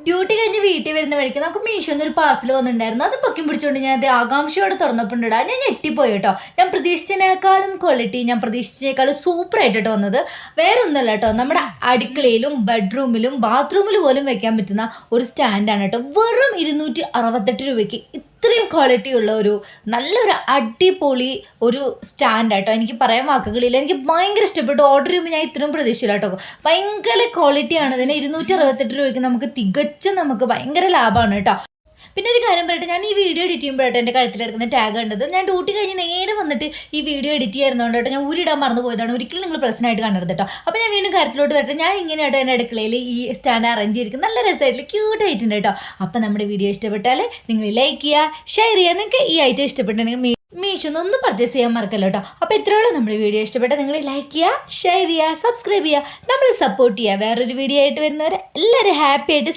Duty കഴിഞ്ഞ് വീട്ടിൽ വരുന്ന വഴിക്ക് നമുക്ക് മീഷോന്ന് ഒരു പാർസൽ വന്നിട്ടുണ്ടായിരുന്നു. അത് പൊക്കി പിടിച്ചുകൊണ്ട് ഞാൻ അത് ആകാംക്ഷയോടെ തുറന്നപ്പോണ്ടാ ഞാൻ ഞെട്ടിപ്പോയി കേട്ടോ. ഞാൻ പ്രതീക്ഷിച്ചതിനേക്കാളും ക്വാളിറ്റി, ഞാൻ പ്രതീക്ഷിച്ചതിനേക്കാളും സൂപ്പർ ആയിട്ടോ വന്നത്. വേറെ ഒന്നുമല്ല കേട്ടോ, നമ്മുടെ അടുക്കളയിലും ബെഡ്റൂമിലും ബാത്റൂമിൽ പോലും വെക്കാൻ പറ്റുന്ന ഒരു സ്റ്റാൻഡാണ് കേട്ടോ. വെറും 268 രൂപയ്ക്ക് ഇത്രയും ക്വാളിറ്റി ഉള്ള ഒരു നല്ലൊരു അടിപൊളി ഒരു സ്റ്റാൻഡ് ആട്ടോ. എനിക്ക് പറയാൻ വാക്കുകളില്ല, എനിക്ക് ഭയങ്കര ഇഷ്ടപ്പെട്ടു. ഓർഡർ ചെയ്യുമ്പോൾ ഞാൻ ഇത്രയും പ്രതീക്ഷിച്ചില്ല കേട്ടോ. ഭയങ്കര ക്വാളിറ്റിയാണ് ഇതിന്. 268 രൂപയ്ക്ക് നമുക്ക് തികച്ചും നമുക്ക് ഭയങ്കര ലാഭമാണ് കേട്ടോ. പിന്നെ ഒരു കാര്യം പറയട്ടെ, ഞാൻ ഈ വീഡിയോ എഡിറ്റ് ചെയ്യുമ്പോഴായിട്ട് എൻ്റെ കഴുത്തിലെടുക്കുന്ന ടാഗ് കണ്ടത്. ഞാൻ ഡ്യൂട്ടി കഴിഞ്ഞ് നേരെ വന്നിട്ട് ഈ വീഡിയോ എഡിറ്റ് ചെയ്യുന്നതുകൊണ്ട് കേട്ടോ ഞാൻ ഊരിടാൻ മറന്നു പോയതാണ്. ഒരിക്കലും നിങ്ങൾ പ്രശ്നമായിട്ട് കാണരുത് കേട്ടോ. അപ്പോൾ ഞാൻ വീണ്ടും കാര്യത്തിലോട്ട് വരട്ടെ. ഞാൻ ഇങ്ങനെയായിട്ട് എൻ്റെ അടുക്കളയിൽ ഈ സ്റ്റാൻഡ് അറേഞ്ച് ചെയ്തിരിക്കും. നല്ല രസമായിട്ടുള്ള ക്യൂട്ട് ആയിട്ടുണ്ട് കേട്ടോ. അപ്പോൾ നമ്മുടെ വീഡിയോ ഇഷ്ടപ്പെട്ടാൽ നിങ്ങൾ ലൈക്ക് ചെയ്യുക, ഷെയർ ചെയ്യുക. നിങ്ങൾക്ക് ഈ ഐറ്റം ഇഷ്ടപ്പെട്ടിട്ടുണ്ടെങ്കിൽ മീഷോന്ന് പർച്ചേസ് ചെയ്യാൻ മറക്കല്ലോ കേട്ടോ. അപ്പോൾ ഇത്രയുള്ള നമ്മുടെ വീഡിയോ ഇഷ്ടപ്പെട്ടാൽ നിങ്ങൾ ലൈക്ക് ചെയ്യുക, ഷെയർ ചെയ്യുക, സബ്സ്ക്രൈബ് ചെയ്യുക, നമ്മളെ സപ്പോർട്ട് ചെയ്യുക. വേറൊരു വീഡിയോ ആയിട്ട് വരുന്നവരെ എല്ലാവരും ഹാപ്പി ആയിട്ട്